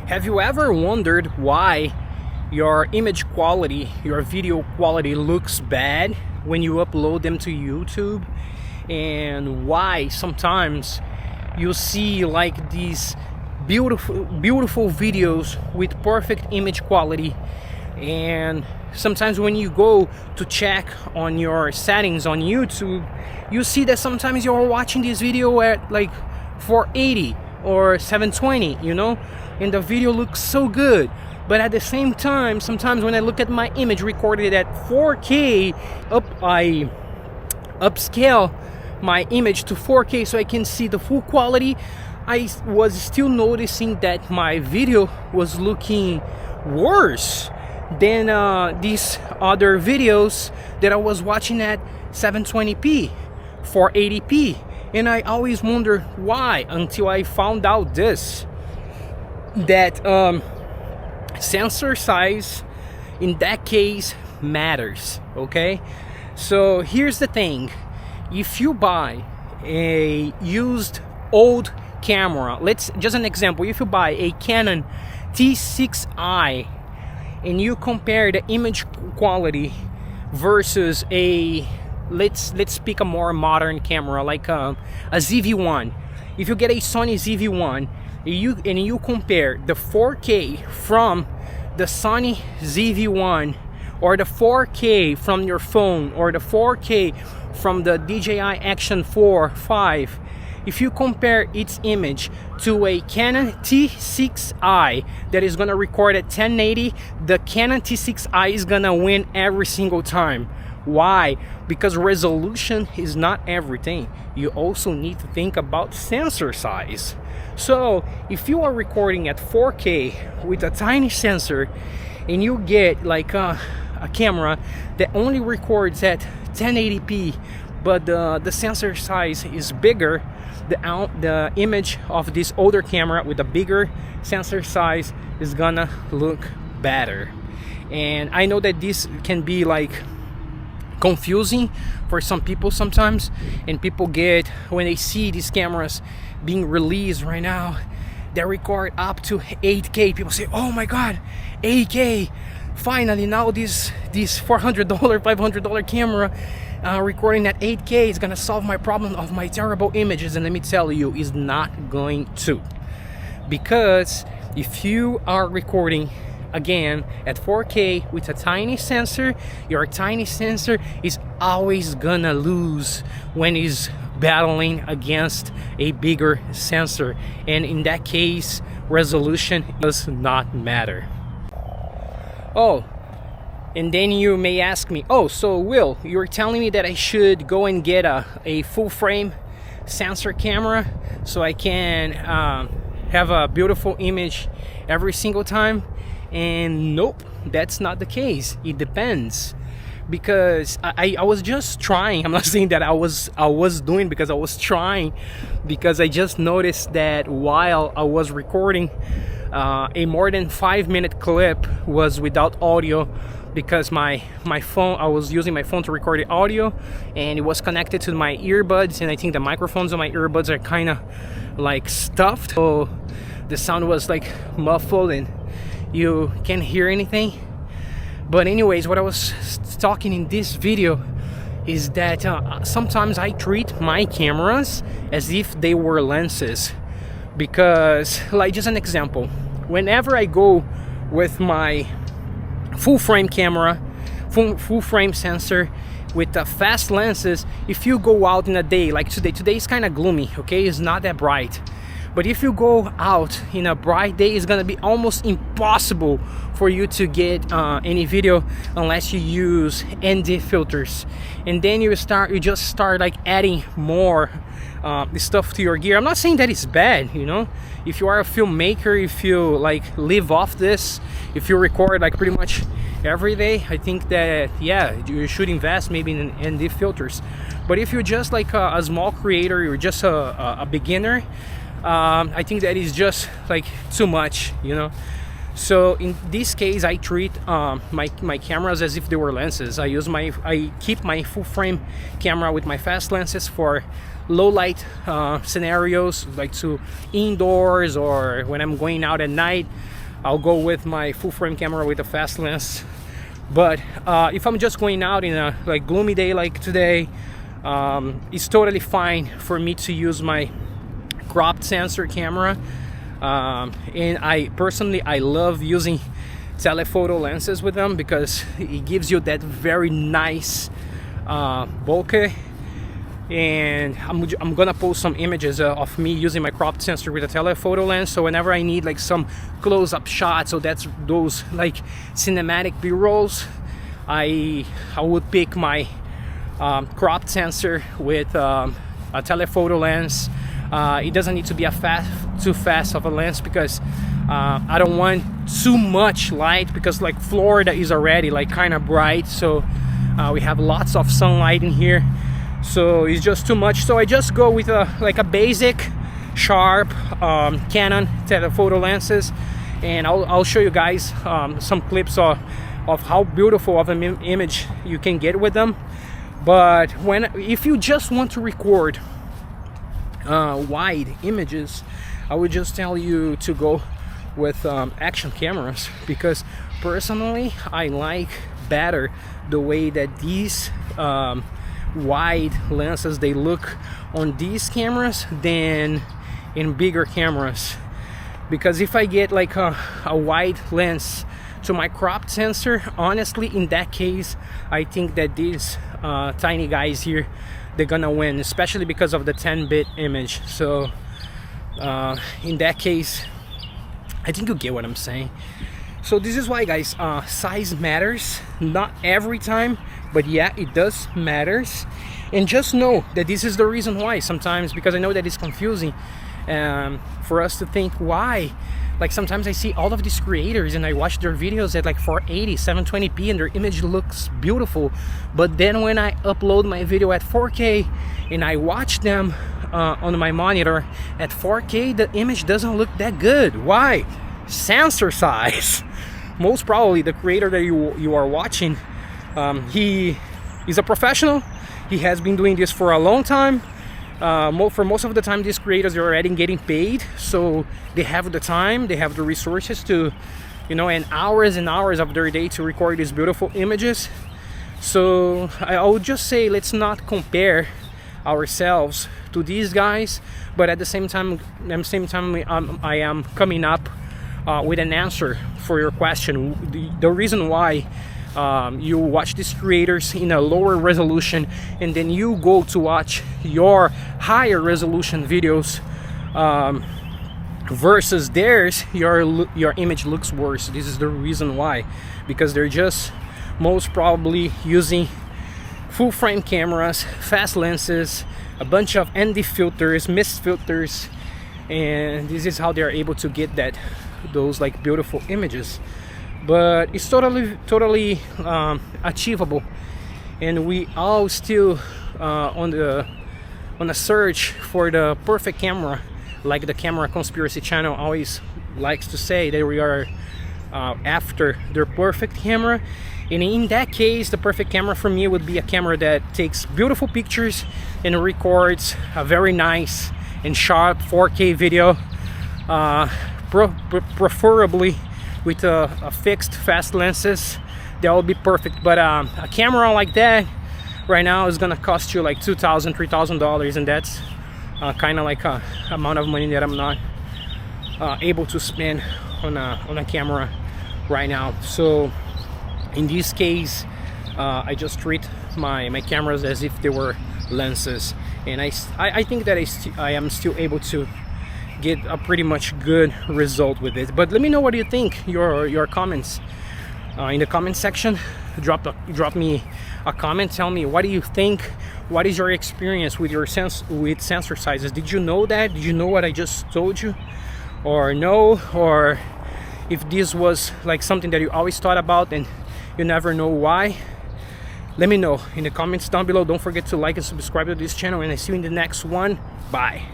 Have you ever wondered why your image quality, your video quality looks bad when you upload them to YouTube? And why sometimes you see like these beautiful videos with perfect image quality, and sometimes when you go to check on your settings on YouTube, you see that sometimes you're watching this video at like 480 or 720, you know, and the video looks so good. But at the same time, sometimes when I look at my image recorded at 4K, I upscale my image to 4K so I can see the full quality. I was still noticing that my video was looking worse than these other videos that I was watching at 720p, 480p. And I always wonder why, until I found out this, that sensor size in that case matters. Okay, so here's the thing: if you buy a used old camera, let's just an example, if you buy a Canon T6i and you compare the image quality versus a let's pick a more modern camera like a ZV-1. If you get a Sony ZV-1 and you compare the 4K from the Sony ZV-1 or the 4K from your phone or the 4K from the DJI Action 5, if you compare its image to a Canon T6i that is gonna record at 1080, the Canon T6i is gonna win every single time. Why? Because resolution is not everything. You also need to think about sensor size. So if you are recording at 4K with a tiny sensor and you get like a camera that only records at 1080p, but the sensor size is bigger, the image of this older camera with a bigger sensor size is gonna look better. And I know that this can be like confusing for some people sometimes, and people get, when they see these cameras being released right now that record up to 8K, people say, oh my god, 8K, finally now this $400 $500 camera recording at 8K is gonna solve my problem of my terrible images. And let me tell you, is not going to, because if you are recording again at 4K with a tiny sensor, your tiny sensor is always gonna lose when it's battling against a bigger sensor, and in that case resolution does not matter. Oh, and then you may ask me, oh, so Will, you're telling me that I should go and get a full frame sensor camera so I can have a beautiful image every single time? And nope, that's not the case. It depends, because I was just trying. I'm not saying that I was doing, because I was trying, because I just noticed that while I was recording a more than 5-minute clip was without audio, because my phone, I was using my phone to record the audio, and it was connected to my earbuds, and I think the microphones on my earbuds are kind of like stuffed, so the sound was like muffled and you can't hear anything. But anyways, what I was talking in this video is that sometimes I treat my cameras as if they were lenses, because, like, just an example, whenever I go with my full frame camera, full frame sensor with fast lenses, if you go out in a day like today is kind of gloomy, okay, it's not that bright. But if you go out in a bright day, it's gonna be almost impossible for you to get any video unless you use ND filters. And then you just start like adding more stuff to your gear. I'm not saying that it's bad, you know. If you are a filmmaker, if you like live off this, if you record like pretty much every day, I think that, yeah, you should invest maybe in ND filters. But if you're just like a small creator, you're just a beginner, I think that is just like too much, you know. So in this case, I treat my cameras as if they were lenses. I keep my full frame camera with my fast lenses for low light scenarios, like to indoors or when I'm going out at night. I'll go with my full frame camera with a fast lens. But if I'm just going out in a like gloomy day like today, it's totally fine for me to use my cropped sensor camera. And I personally love using telephoto lenses with them because it gives you that very nice bokeh. And I'm gonna post some images of me using my cropped sensor with a telephoto lens, so whenever I need like some close-up shots, so that's those like cinematic b-rolls, I would pick my cropped sensor with a telephoto lens. It doesn't need to be too fast of a lens because I don't want too much light, because like Florida is already like kind of bright, so we have lots of sunlight in here, so it's just too much. So I just go with like a basic sharp Canon telephoto lenses, and I'll show you guys some clips of how beautiful of an image you can get with them. But if you just want to record wide images, I would just tell you to go with action cameras, because personally I like better the way that these wide lenses they look on these cameras than in bigger cameras. Because if I get like a wide lens to my cropped sensor, honestly in that case I think that these tiny guys here, they're gonna win, especially because of the 10-bit image. So in that case, I think you get what I'm saying. So this is why, guys, size matters. Not every time, but yeah, it does matters. And just know that this is the reason why sometimes, because I know that it's confusing for us to think why. Like sometimes I see all of these creators and I watch their videos at like 480, 720p and their image looks beautiful. But then when I upload my video at 4K and I watch them on my monitor at 4K, the image doesn't look that good. Why? Sensor size. Most probably the creator that you are watching, he is a professional. He has been doing this for a long time. For most of the time, these creators are already getting paid, so they have the time, they have the resources to, you know, and hours of their day to record these beautiful images. So I would just say, let's not compare ourselves to these guys, but at the same time I am coming up with an answer for your question. The reason why you watch these creators in a lower resolution and then you go to watch your higher resolution videos versus theirs, your image looks worse. This is the reason why, because they're just most probably using full frame cameras, fast lenses, a bunch of ND filters, mist filters, and this is how they're able to get those like beautiful images. But it's totally achievable, and we all still on a search for the perfect camera, like the Camera Conspiracy channel always likes to say, that we are after their perfect camera. And in that case, the perfect camera for me would be a camera that takes beautiful pictures and records a very nice and sharp 4K video, preferably with a fixed fast lenses. That would be perfect. But a camera like that right now is gonna cost you like $2,000, $3,000, and that's kind of like a amount of money that I'm not able to spend on a camera right now. So in this case, I just treat my cameras as if they were lenses, and I think that I am still able to get a pretty much good result with it. But let me know what you think. Your comments in the comment section. Drop me a comment. Tell me, what do you think? What is your experience with with sensor sizes? Did you know that? Did you know what I just told you, or no? Or if this was like something that you always thought about and you never know why? Let me know in the comments down below. Don't forget to like and subscribe to this channel, and I see you in the next one. Bye.